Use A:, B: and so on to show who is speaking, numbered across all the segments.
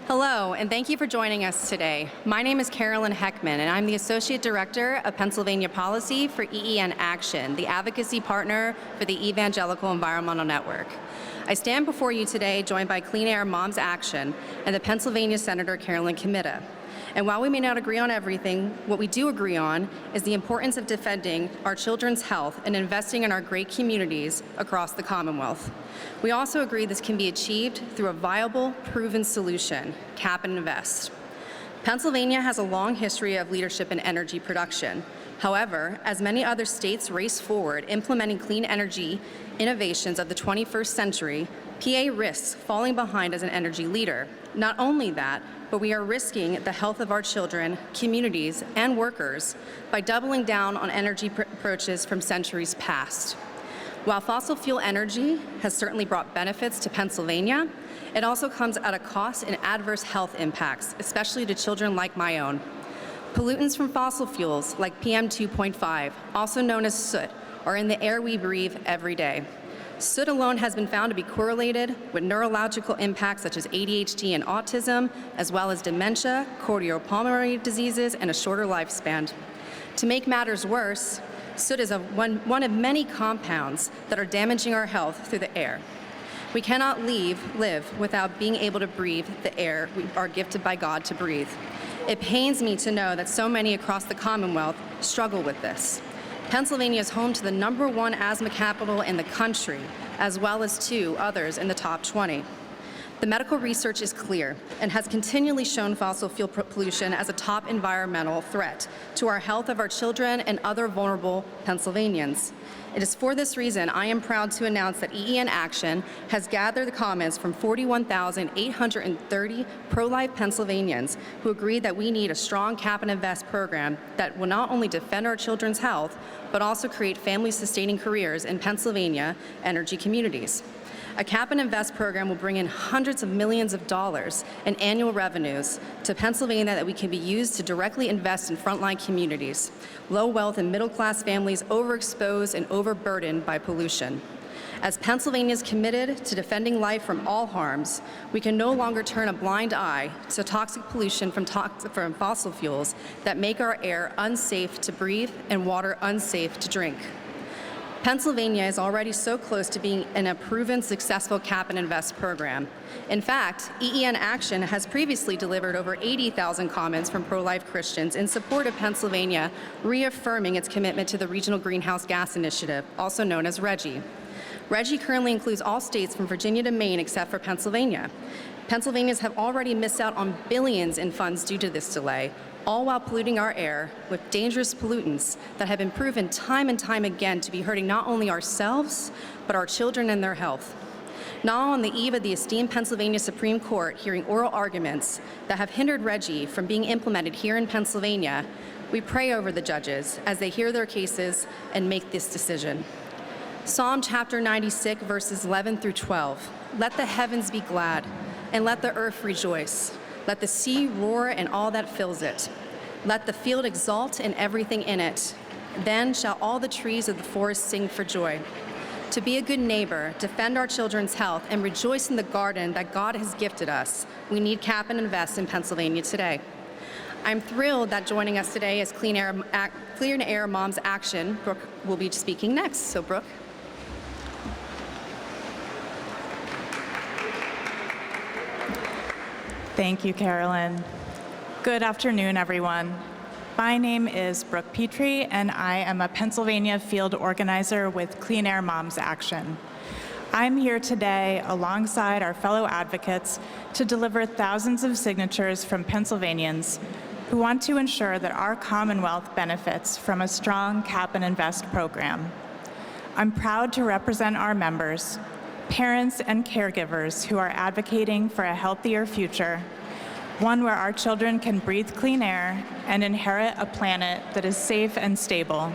A: Hello, and thank you for joining us today. My name is Carolyn Heckman, and I'm the Associate Director of Pennsylvania Policy for EEN Action, the advocacy partner for the Evangelical Environmental Network. I stand before you today joined by Clean Air Moms Action and the Pennsylvania Senator Carolyn Comitta. And while we may not agree on everything, what we do agree on is the importance of defending our children's health and investing in our great communities across the Commonwealth. We also agree this can be achieved through a viable, proven solution, cap and invest. Pennsylvania has a long history of leadership in energy production. However, as many other states race forward implementing clean energy innovations of the 21st century, PA risks falling behind as an energy leader. Not only that, but we are risking the health of our children, communities, and workers by doubling down on energy approaches from centuries past. While fossil fuel energy has certainly brought benefits to Pennsylvania, it also comes at a cost and adverse health impacts, especially to children like my own. Pollutants from fossil fuels like PM 2.5, also known as soot, are in the air we breathe every day. Soot alone has been found to be correlated with neurological impacts such as ADHD and autism, as well as dementia, cardiopulmonary diseases, and a shorter lifespan. To make matters worse, soot is one of many compounds that are damaging our health through the air. We cannot live without being able to breathe the air we are gifted by God to breathe. It pains me to know that so many across the Commonwealth struggle with this. Pennsylvania is home to the #1 asthma capital in the country, as well as 2 others in the top 20. The medical research is clear and has continually shown fossil fuel pollution as a top environmental threat to our health of our children and other vulnerable Pennsylvanians. It is for this reason I am proud to announce that EEN Action has gathered the comments from 41,830 pro-life Pennsylvanians who agree that we need a strong cap and invest program that will not only defend our children's health, but also create family-sustaining careers in Pennsylvania energy communities. A cap and invest program will bring in hundreds of millions of dollars in annual revenues to Pennsylvania that we can be used to directly invest in frontline communities, low wealth and middle class families overexposed and overburdened by pollution. As Pennsylvania is committed to defending life from all harms, we can no longer turn a blind eye to toxic pollution from fossil fuels that make our air unsafe to breathe and water unsafe to drink. Pennsylvania is already so close to being in a proven successful cap and invest program. In fact, EEN Action has previously delivered over 80,000 comments from pro-life Christians in support of Pennsylvania, reaffirming its commitment to the Regional Greenhouse Gas Initiative, also known as RGGI. RGGI currently includes all states from Virginia to Maine except for Pennsylvania. Pennsylvanians have already missed out on billions in funds due to this delay, all while polluting our air with dangerous pollutants that have been proven time and time again to be hurting not only ourselves, but our children and their health. Now, on the eve of the esteemed Pennsylvania Supreme Court hearing oral arguments that have hindered RGGI from being implemented here in Pennsylvania, we pray over the judges as they hear their cases and make this decision. Psalm chapter 96, verses 11 through 12. Let the heavens be glad, and let the earth rejoice. Let the sea roar and all that fills it. Let the field exult and everything in it. Then shall all the trees of the forest sing for joy. To be a good neighbor, defend our children's health, and rejoice in the garden that God has gifted us, we need cap and invest in Pennsylvania today. I'm thrilled that joining us today is Clean Air Moms Action. Brooke will be speaking next. So, Brooke.
B: Thank you, Carolyn. Good afternoon, everyone. My name is Brooke Petrie, and I am a Pennsylvania field organizer with Clean Air Moms Action. I'm here today alongside our fellow advocates to deliver thousands of signatures from Pennsylvanians who want to ensure that our Commonwealth benefits from a strong cap and invest program. I'm proud to represent our members, parents and caregivers who are advocating for a healthier future, one where our children can breathe clean air and inherit a planet that is safe and stable.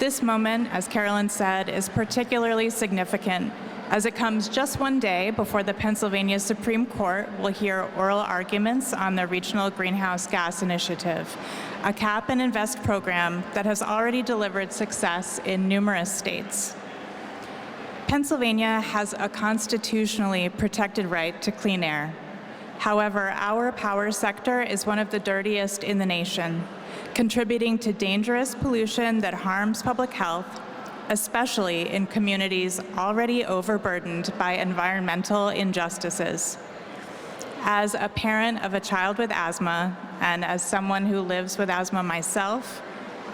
B: This moment, as Carolyn said, is particularly significant as it comes just one day before the Pennsylvania Supreme Court will hear oral arguments on the Regional Greenhouse Gas Initiative, a cap and invest program that has already delivered success in numerous states. Pennsylvania has a constitutionally protected right to clean air. However, our power sector is one of the dirtiest in the nation, contributing to dangerous pollution that harms public health, especially in communities already overburdened by environmental injustices. As a parent of a child with asthma, and as someone who lives with asthma myself,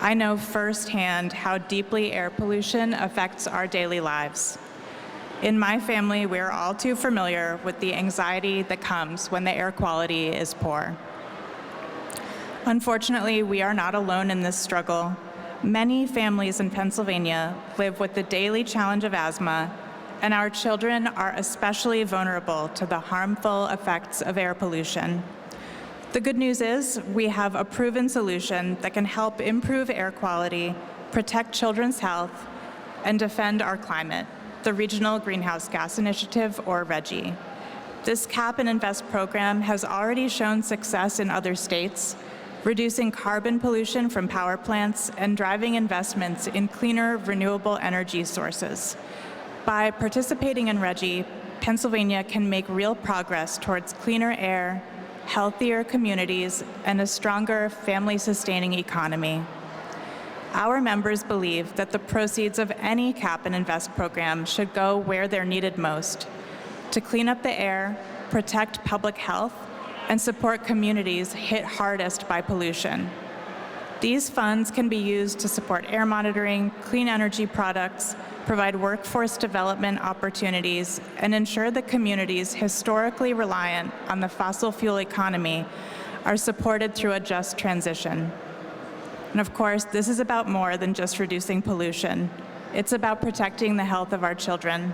B: I know firsthand how deeply air pollution affects our daily lives. In my family, we are all too familiar with the anxiety that comes when the air quality is poor. Unfortunately, we are not alone in this struggle. Many families in Pennsylvania live with the daily challenge of asthma, and our children are especially vulnerable to the harmful effects of air pollution. The good news is we have a proven solution that can help improve air quality, protect children's health, and defend our climate, the Regional Greenhouse Gas Initiative, or RGGI. This Cap and Invest program has already shown success in other states, reducing carbon pollution from power plants and driving investments in cleaner, renewable energy sources. By participating in RGGI, Pennsylvania can make real progress towards cleaner air, healthier communities, and a stronger family-sustaining economy. Our members believe that the proceeds of any Cap and Invest program should go where they're needed most, to clean up the air, protect public health, and support communities hit hardest by pollution. These funds can be used to support air monitoring, clean energy products, provide workforce development opportunities, and ensure that communities historically reliant on the fossil fuel economy are supported through a just transition. And of course, this is about more than just reducing pollution. It's about protecting the health of our children.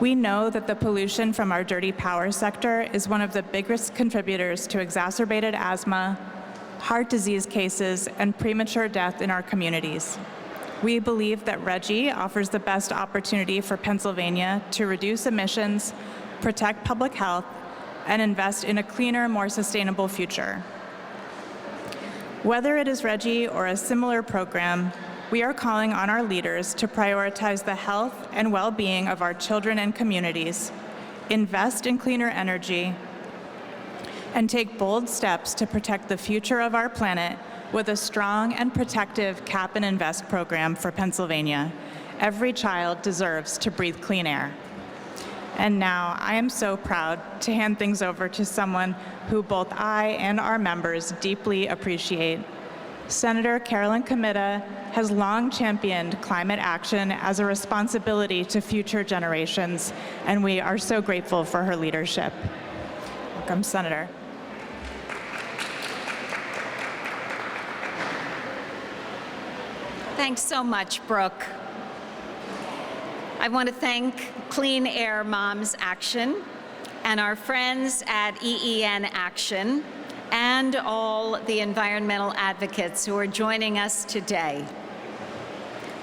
B: We know that the pollution from our dirty power sector is one of the biggest contributors to exacerbated asthma, heart disease cases, and premature death in our communities. We believe that RGGI offers the best opportunity for Pennsylvania to reduce emissions, protect public health, and invest in a cleaner, more sustainable future. Whether it is RGGI or a similar program, we are calling on our leaders to prioritize the health and well-being of our children and communities, invest in cleaner energy, and take bold steps to protect the future of our planet with a strong and protective Cap and Invest program for Pennsylvania. Every child deserves to breathe clean air. And now, I am so proud to hand things over to someone who both I and our members deeply appreciate. Senator Carolyn Comitta has long championed climate action as a responsibility to future generations, and we are so grateful for her leadership. Welcome, Senator.
C: Thanks so much, Brooke. I want to thank Clean Air Moms Action and our friends at EEN Action and all the environmental advocates who are joining us today.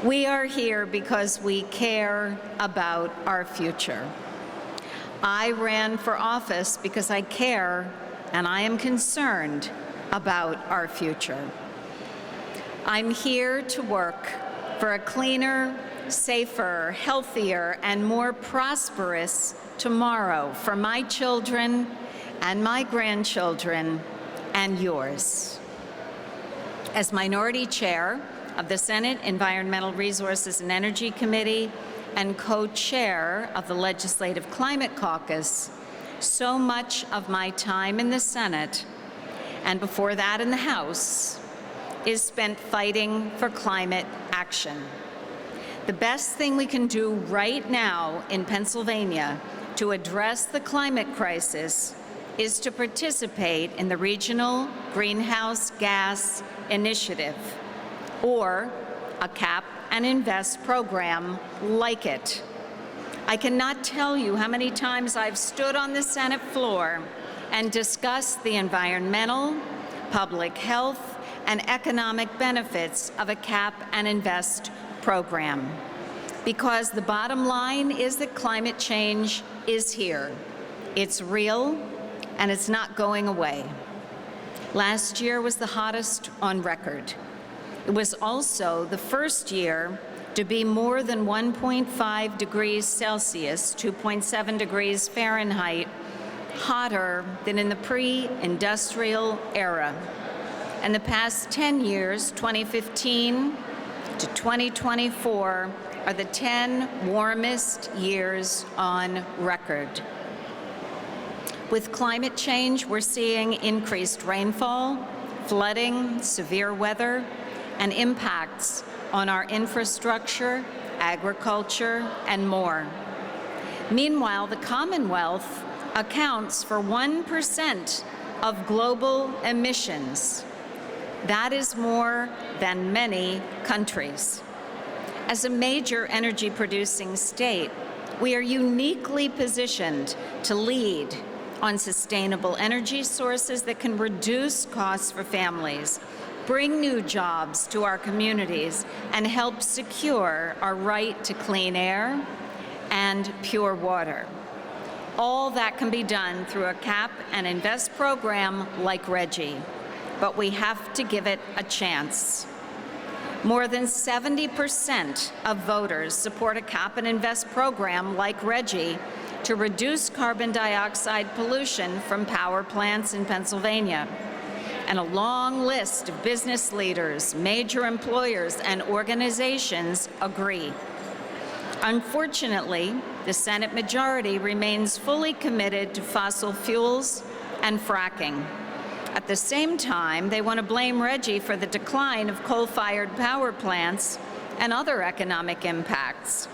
C: We are here because we care about our future. I ran for office because I care and I am concerned about our future. I'm here to work for a cleaner, safer, healthier, and more prosperous tomorrow for my children and my grandchildren and yours. As Minority Chair of the Senate Environmental Resources and Energy Committee and co-chair of the Legislative Climate Caucus, so much of my time in the Senate and before that in the House is spent fighting for climate action. The best thing we can do right now in Pennsylvania to address the climate crisis is to participate in the Regional Greenhouse Gas Initiative, or a Cap and Invest program like it. I cannot tell you how many times I've stood on the Senate floor and discussed the environmental, public health, and economic benefits of a Cap and Invest program. Because the bottom line is that climate change is here. It's real, and it's not going away. Last year was the hottest on record. It was also the first year to be more than 1.5 degrees Celsius, 2.7 degrees Fahrenheit, hotter than in the pre-industrial era. And the past 10 years, 2015 to 2024, are the 10 warmest years on record. With climate change, we're seeing increased rainfall, flooding, severe weather, and impacts on our infrastructure, agriculture, and more. Meanwhile, the Commonwealth accounts for 1% of global emissions. That is more than many countries. As a major energy-producing state, we are uniquely positioned to lead on sustainable energy sources that can reduce costs for families, bring new jobs to our communities, and help secure our right to clean air and pure water. All that can be done through a cap and invest program like RGGI, but we have to give it a chance. More than 70% of voters support a cap and invest program like RGGI to reduce carbon dioxide pollution from power plants in Pennsylvania. And a long list of business leaders, major employers, and organizations agree. Unfortunately, the Senate majority remains fully committed to fossil fuels and fracking. At the same time, they want to blame RGGI for the decline of coal-fired power plants and other economic impacts.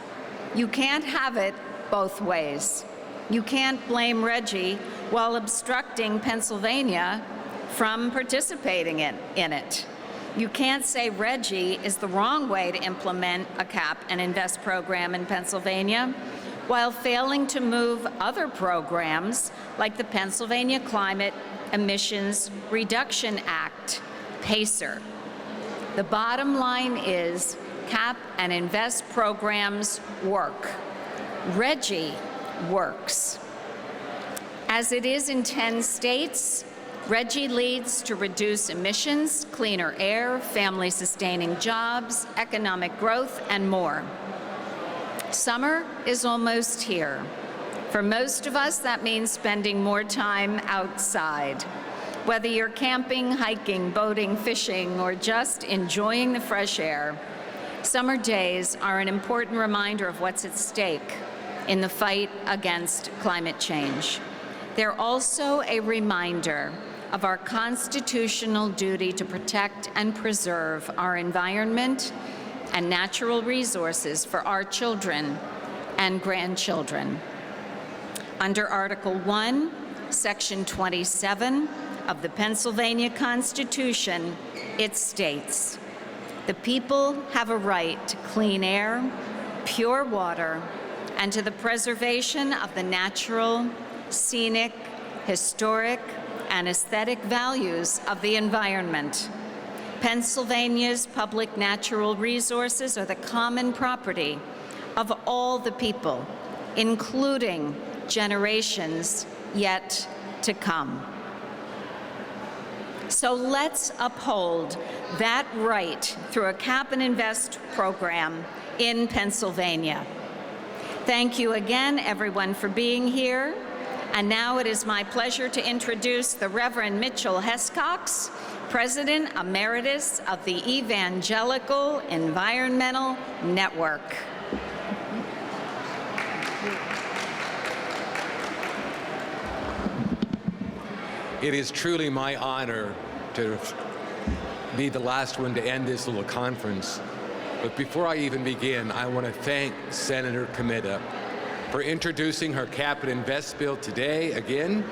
C: You can't have it both ways. You can't blame RGGI while obstructing Pennsylvania from participating in it. You can't say RGGI is the wrong way to implement a cap and invest program in Pennsylvania while failing to move other programs like the Pennsylvania Climate Emissions Reduction Act, PACER. The bottom line is cap and invest programs work. RGGI works. As it is in 10 states, RGGI leads to reduced emissions, cleaner air, family-sustaining jobs, economic growth, and more. Summer is almost here. For most of us, that means spending more time outside. Whether you're camping, hiking, boating, fishing, or just enjoying the fresh air, summer days are an important reminder of what's at stake in the fight against climate change. They're also a reminder of our constitutional duty to protect and preserve our environment and natural resources for our children and grandchildren. Under Article 1, Section 27 of the Pennsylvania Constitution, it states, "The people have a right to clean air, pure water, and to the preservation of the natural, scenic, historic, and aesthetic values of the environment. Pennsylvania's public natural resources are the common property of all the people, including generations yet to come." So let's uphold that right through a cap and invest program in Pennsylvania. Thank you again, everyone, for being here. And now it is my pleasure to introduce the Reverend Mitchell Hescox, President Emeritus of the Evangelical Environmental Network.
D: It is truly my honor to be the last one to end this little conference. But before I even begin, I want to thank Senator Comitta for introducing her cap and invest bill today again,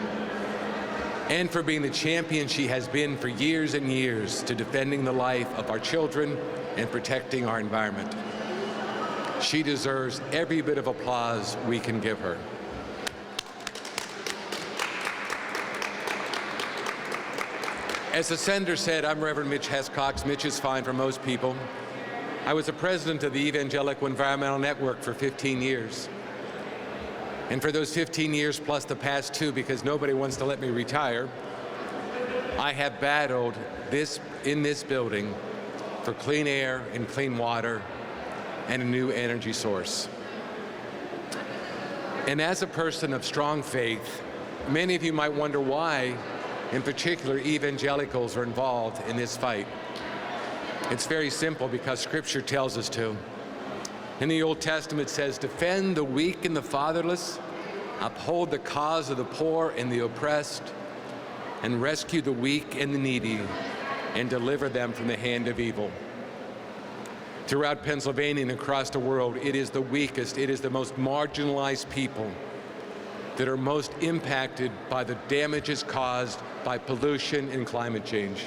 D: and for being the champion she has been for years and years to defending the life of our children and protecting our environment. She deserves every bit of applause we can give her. As the senator said, I'm Reverend Mitch Hescox. Mitch is fine for most people. I was the president of the Evangelical Environmental Network for 15 years. And for those 15 years plus the past 2, because nobody wants to let me retire, I have battled in this building for clean air and clean water and a new energy source. And as a person of strong faith, Many of you might wonder why, in particular, evangelicals are involved in this fight. It's very simple, because Scripture tells us to. In the Old Testament, it says, defend the weak and the fatherless, uphold the cause of the poor and the oppressed, and rescue the weak and the needy, and deliver them from the hand of evil. Throughout Pennsylvania and across the world, it is the weakest, it is the most marginalized people that are most impacted by the damages caused by pollution and climate change.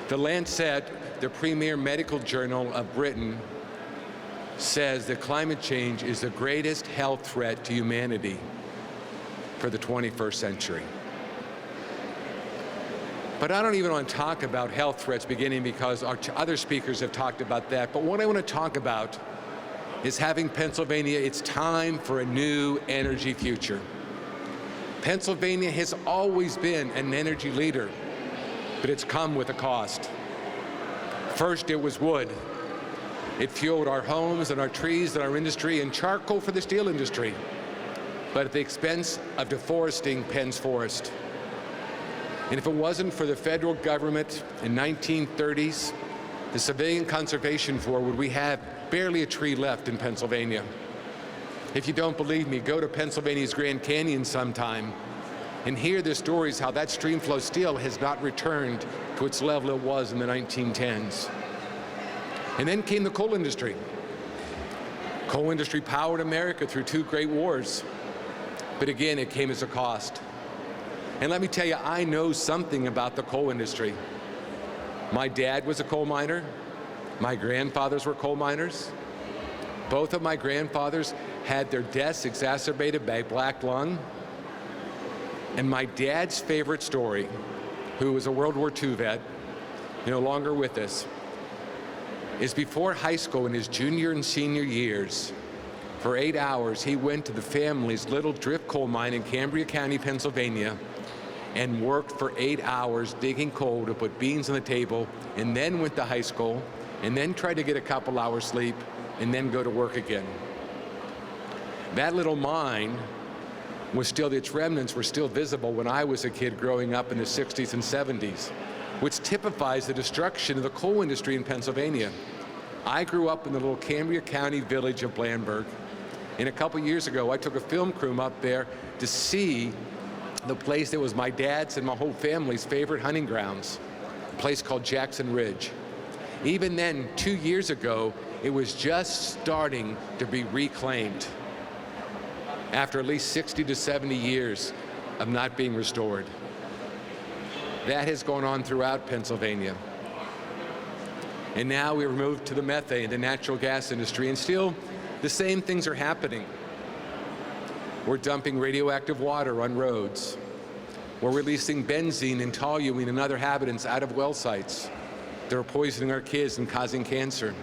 D: The Lancet, the premier medical journal of Britain, says that climate change is the greatest health threat to humanity for the 21st century. But I don't even want to talk about health threats beginning, because our other speakers have talked about that. But what I want to talk about is having Pennsylvania, it's time for a new energy future. Pennsylvania has always been an energy leader, but it's come with a cost. First, it was wood. It fueled our homes and our trees and our industry, and charcoal for the steel industry, but at the expense of deforesting Penn's forest. And if it wasn't for the federal government in 1930s, the Civilian Conservation Corps, would we have barely a tree left in Pennsylvania. If you don't believe me, go to Pennsylvania's Grand Canyon sometime and hear the stories how that stream flow still has not returned to its level it was in the 1910s. And then came the coal industry. Coal industry powered America through two great wars. But again, it came as a cost. And let me tell you, I know something about the coal industry. My dad was a coal miner. My grandfathers were coal miners. Both of my grandfathers had their deaths exacerbated by black lung. And my dad's favorite story, who was a World War II vet, no longer with us, is before high school in his junior and senior years, for 8 hours, he went to the family's little drift coal mine in Cambria County, Pennsylvania, and worked for 8 hours digging coal to put beans on the table, and then went to high school, and then tried to get a couple hours sleep, and then go to work again. That little mine was still, its remnants were still visible when I was a kid growing up in the 60s and 70s, which typifies the destruction of the coal industry in Pennsylvania. I grew up in the little Cambria County village of Blandburg, and a couple years ago, I took a film crew up there to see the place that was my dad's and my whole family's favorite hunting grounds, a place called Jackson Ridge. Even then, 2 years ago, it was just starting to be reclaimed after at least 60 to 70 years of not being restored. That has gone on throughout Pennsylvania. And now we're moved to the methane, the natural gas industry, and still the same things are happening. We're dumping radioactive water on roads. We're releasing benzene and toluene and other habitants out of well sites. They're poisoning our kids and causing cancer.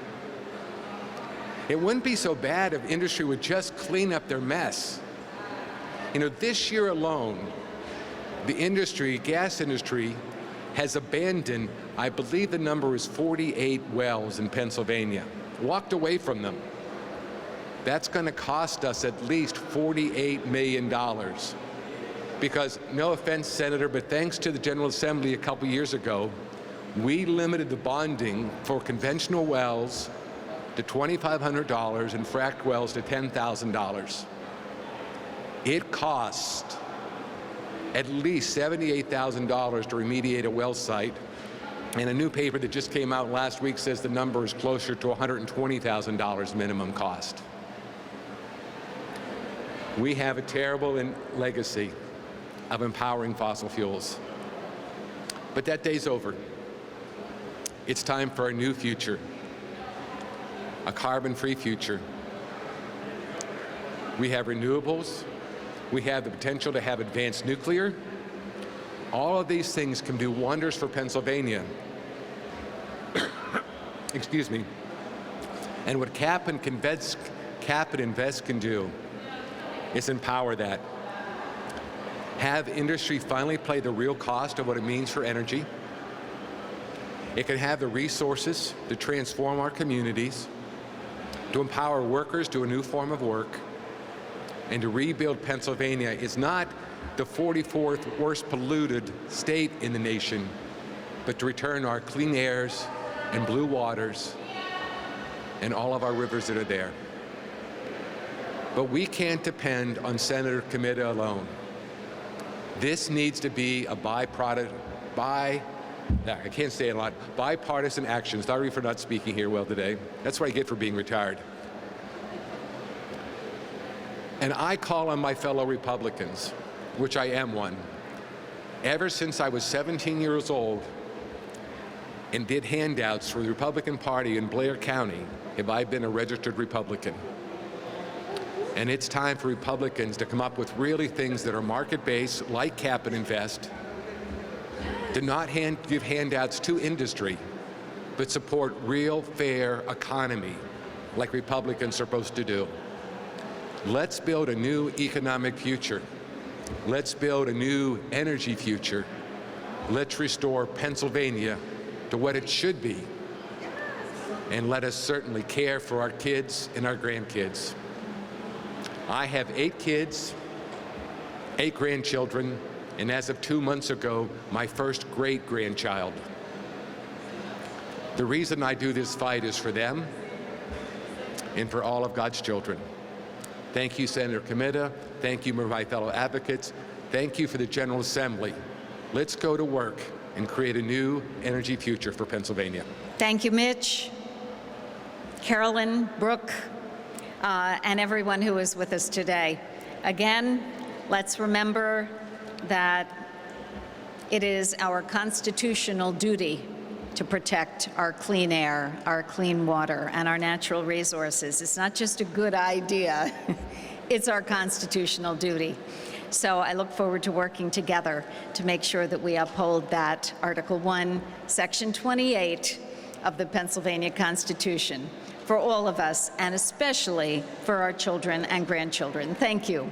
D: It wouldn't be so bad if industry would just clean up their mess. You know, this year alone, the industry, gas industry, has abandoned, I believe the number is 48 wells in Pennsylvania, walked away from them. That's going to cost us at least $48 million. Because, no offense, Senator, but thanks to the General Assembly a couple years ago, we limited the bonding for conventional wells to $2,500 and fracked wells to $10,000. It costs at least $78,000 to remediate a well site, and a new paper that just came out last week says the number is closer to $120,000 minimum cost. We have a terrible legacy of empowering fossil fuels. But that day's over. It's time for a new future, a carbon-free future. We have renewables. We have the potential to have advanced nuclear. All of these things can do wonders for Pennsylvania. Excuse me. And what Cap and Invest can do is empower that. Have industry finally play the real cost of what it means for energy. It can have the resources to transform our communities, to empower workers to a new form of work, and to rebuild Pennsylvania is not the 44th worst polluted state in the nation, but to return our clean airs and blue waters and all of our rivers that are there. But we can't depend on Senator Comitta alone. This needs to be a bipartisan action. Sorry for not speaking here well today. That's what I get for being retired. And I call on my fellow Republicans, which I am one. Ever since I was 17 years old and did handouts for the Republican Party in Blair County, have I been a registered Republican. And it's time for Republicans to come up with really things that are market-based, like Cap and Invest, to not give handouts to industry, but support real, fair economy, like Republicans are supposed to do. Let's build a new economic future. Let's build a new energy future. Let's restore Pennsylvania to what it should be. And let us certainly care for our kids and our grandkids. I have 8 kids, 8 grandchildren, and as of 2 months ago, my first great-grandchild. The reason I do this fight is for them and for all of God's children. Thank you, Senator Comitta. Thank you, my fellow advocates. Thank you for the General Assembly. Let's go to work and create a new energy future for Pennsylvania.
C: Thank you, Mitch, Carolyn, Brooke, and everyone who is with us today. Again, let's remember that it is our constitutional duty to protect our clean air, our clean water, and our natural resources. It's not just a good idea, it's our constitutional duty. So I look forward to working together to make sure that we uphold that Article 1, Section 28 of the Pennsylvania Constitution for all of us, and especially for our children and grandchildren. Thank you.